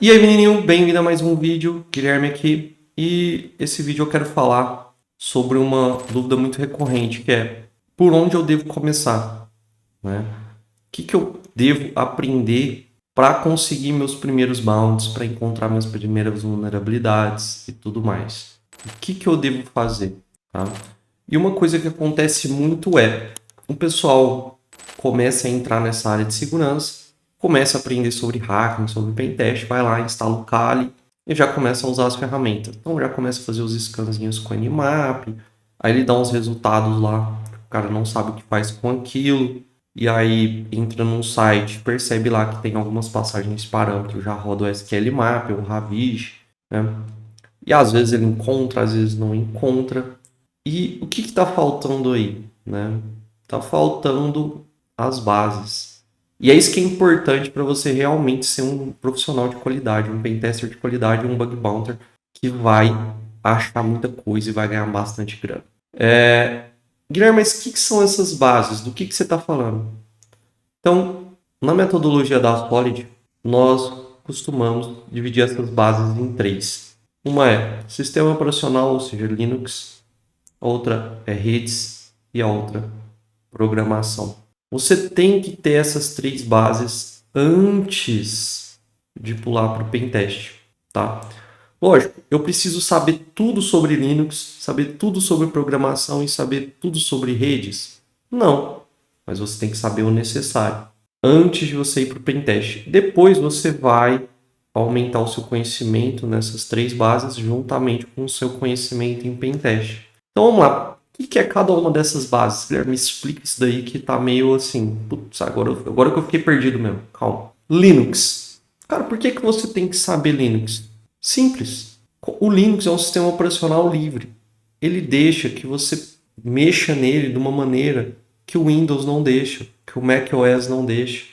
E aí, menininho, bem-vindo a mais um vídeo, Guilherme aqui. E esse vídeo eu quero falar sobre uma dúvida muito recorrente, que é por onde eu devo começar, né? O que eu devo aprender para conseguir meus primeiros bounties, para encontrar minhas primeiras vulnerabilidades e tudo mais? O que eu devo fazer, tá? E uma coisa que acontece muito é o pessoal começa a entrar nessa área de segurança, começa a aprender sobre hacking, sobre pentest, vai lá, instala o Kali e já começa a usar as ferramentas. Então já começa a fazer os scanzinhos com o Nmap, aí ele dá uns resultados lá, o cara não sabe o que faz com aquilo, e aí entra num site, percebe lá que tem algumas passagens de parâmetros, já roda o SQL Map, o Ravish, né? E às vezes ele encontra, às vezes não encontra. E o que está faltando aí, né? Está faltando as bases. E é isso que é importante para você realmente ser um profissional de qualidade, um pentester de qualidade, um bug bounter que vai achar muita coisa e vai ganhar bastante grana. Guilherme, mas o que são essas bases? Do que você está falando? Então, na metodologia da Solid, nós costumamos dividir essas bases em três. Uma é sistema operacional, ou seja, Linux. A outra é redes e a outra programação. Você tem que ter essas três bases antes de pular para o pentest, tá? Lógico, eu preciso saber tudo sobre Linux, saber tudo sobre programação e saber tudo sobre redes? Não, mas você tem que saber o necessário antes de você ir para o pentest. Depois você vai aumentar o seu conhecimento nessas três bases juntamente com o seu conhecimento em pentest. Então vamos lá. O que é cada uma dessas bases? Guilherme, me explica isso daí que tá meio assim. Putz, agora que eu fiquei perdido mesmo. Calma. Linux. Cara, por que você tem que saber Linux? Simples. O Linux é um sistema operacional livre. Ele deixa que você mexa nele de uma maneira que o Windows não deixa, que o macOS não deixa.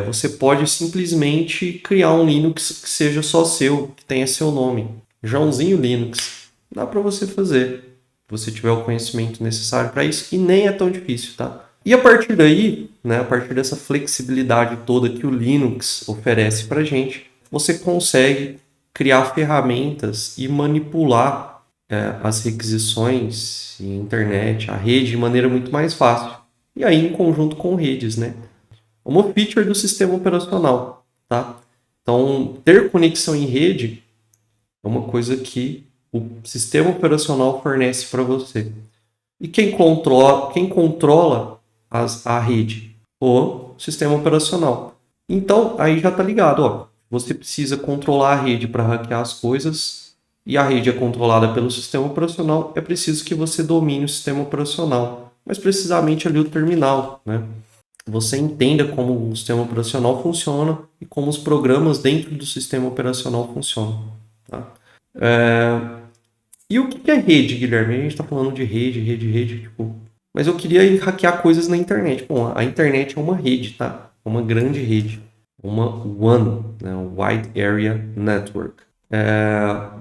Você pode simplesmente criar um Linux que seja só seu, que tenha seu nome. Joãozinho Linux. Dá para você fazer. Se você tiver o conhecimento necessário para isso, e nem é tão difícil, tá? E a partir daí, né, a partir dessa flexibilidade toda que o Linux oferece para a gente, você consegue criar ferramentas e manipular as requisições e internet, a rede, de maneira muito mais fácil. E aí, em conjunto com redes, né? Uma feature do sistema operacional, tá? Então, ter conexão em rede é uma coisa que o sistema operacional fornece para você. E quem controla a rede? O sistema operacional. Então, aí já está ligado, ó. Você precisa controlar a rede para hackear as coisas e a rede é controlada pelo sistema operacional. É preciso que você domine o sistema operacional, mas precisamente ali o terminal, né? Você entenda como o sistema operacional funciona e como os programas dentro do sistema operacional funcionam, tá? E o que é rede, Guilherme? A gente está falando de rede, tipo... Mas eu queria hackear coisas na internet. Bom, a internet é uma rede, tá? É uma grande rede. Uma WAN, né? Wide Area Network.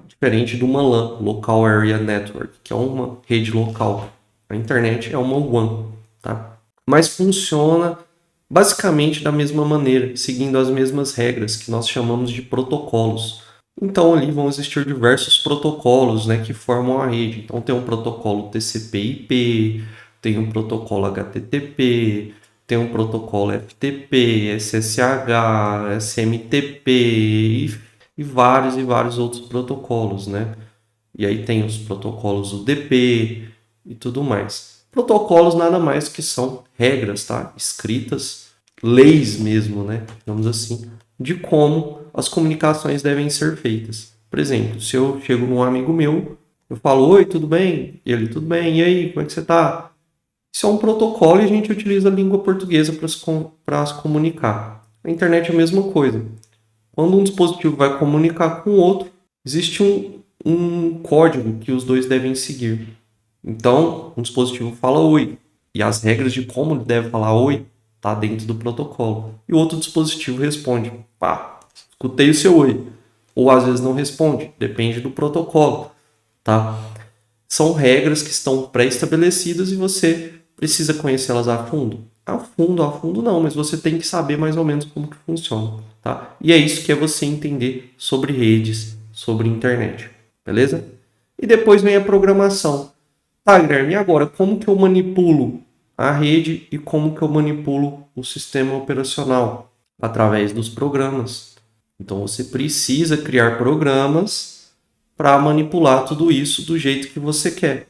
Diferente de uma LAN, Local Area Network, que é uma rede local. A internet é uma WAN, tá? Mas funciona basicamente da mesma maneira, seguindo as mesmas regras que nós chamamos de protocolos. Então ali vão existir diversos protocolos, né, que formam a rede. Então tem um protocolo TCP/IP, tem um protocolo HTTP, tem um protocolo FTP, SSH, SMTP e vários outros protocolos, né? E aí tem os protocolos UDP e tudo mais. Protocolos nada mais que são regras, tá? Escritas, leis mesmo, né? Digamos assim, de como as comunicações devem ser feitas. Por exemplo, se eu chego num amigo meu, eu falo, oi, tudo bem? E ele, tudo bem, e aí, como é que você tá? Isso é um protocolo e a gente utiliza a língua portuguesa para se comunicar. A internet é a mesma coisa. Quando um dispositivo vai comunicar com o outro, existe um código que os dois devem seguir. Então, um dispositivo fala oi, e as regras de como ele deve falar oi tá dentro do protocolo. E o outro dispositivo responde, pá, escutei o seu oi. Ou às vezes não responde, depende do protocolo, tá? São regras que estão pré-estabelecidas e você precisa conhecê-las a fundo. a fundo não, mas você tem que saber mais ou menos como que funciona, tá? E é isso que é você entender sobre redes, sobre internet, beleza? E depois vem a programação. Tá, Guilherme, e agora como que eu manipulo a rede e como que eu manipulo o sistema operacional? Através dos programas. Então você precisa criar programas para manipular tudo isso do jeito que você quer.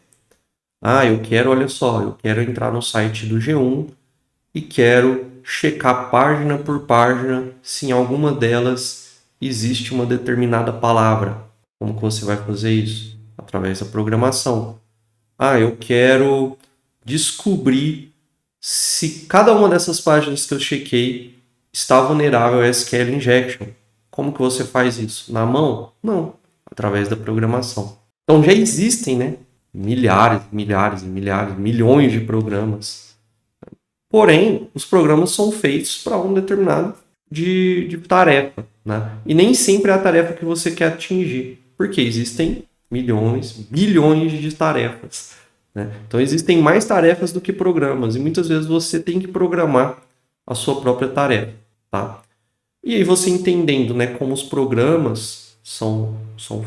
Ah, eu quero, olha só, eu quero entrar no site do G1 e quero checar página por página se em alguma delas existe uma determinada palavra. Como que você vai fazer isso? Através da programação. Ah, eu quero descobrir se cada uma dessas páginas que eu chequei está vulnerável a SQL injection. Como que você faz isso? Na mão? Não, através da programação. Então já existem, né, milhões de programas. Porém, os programas são feitos para um determinado de tarefa, né? E nem sempre é a tarefa que você quer atingir, porque existem milhões, bilhões de tarefas, né? Então existem mais tarefas do que programas e muitas vezes você tem que programar a sua própria tarefa, tá? E aí você entendendo, né, como os programas são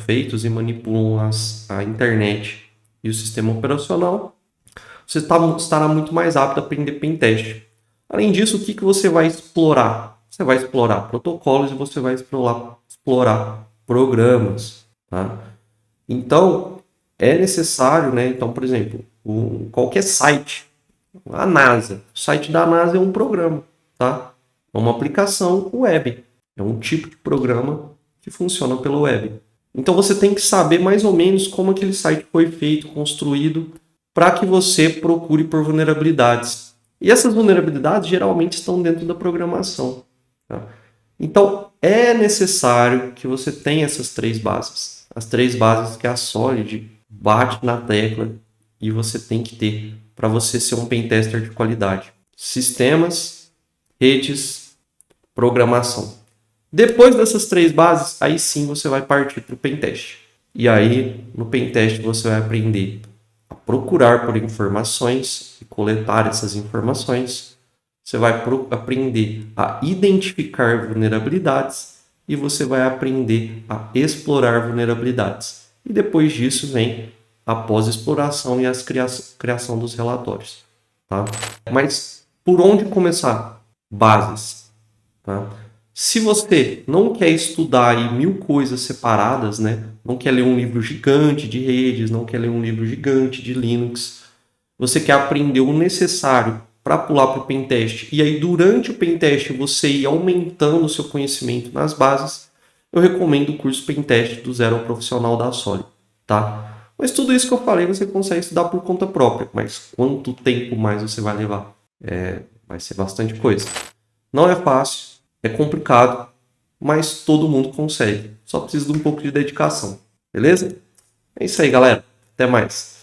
feitos e manipulam a internet e o sistema operacional, você estará muito mais apto a aprender pentest. Além disso, o que você vai explorar? Você vai explorar protocolos e você vai explorar programas, tá? Então, é necessário, né? Então, por exemplo, qualquer site, a NASA, o site da NASA é um programa, tá? É uma aplicação web, é um tipo de programa que funciona pela web. Então, você tem que saber mais ou menos como aquele site foi feito, construído, para que você procure por vulnerabilidades. E essas vulnerabilidades geralmente estão dentro da programação, tá? Então, é necessário que você tenha essas três bases. As três bases que a Solid bate na tecla e você tem que ter para você ser um pentester de qualidade. Sistemas, redes, programação. Depois dessas três bases, aí sim você vai partir para o pentest. E aí, no pentest, você vai aprender a procurar por informações e coletar essas informações. Você vai aprender a identificar vulnerabilidades e você vai aprender a explorar vulnerabilidades. E depois disso vem a pós-exploração e a criação dos relatórios, tá? Mas por onde começar? Bases, tá? Se você não quer estudar aí 1000 coisas separadas, né? Não quer ler um livro gigante de redes, não quer ler um livro gigante de Linux, você quer aprender o necessário para pular para o pentest, e aí durante o pentest você ir aumentando o seu conhecimento nas bases, eu recomendo o curso Pentest do Zero ao Profissional da Solid, tá? Mas tudo isso que eu falei você consegue estudar por conta própria, mas quanto tempo mais você vai levar? Vai ser bastante coisa. Não é fácil, é complicado, mas todo mundo consegue. Só precisa de um pouco de dedicação, beleza? É isso aí, galera. Até mais.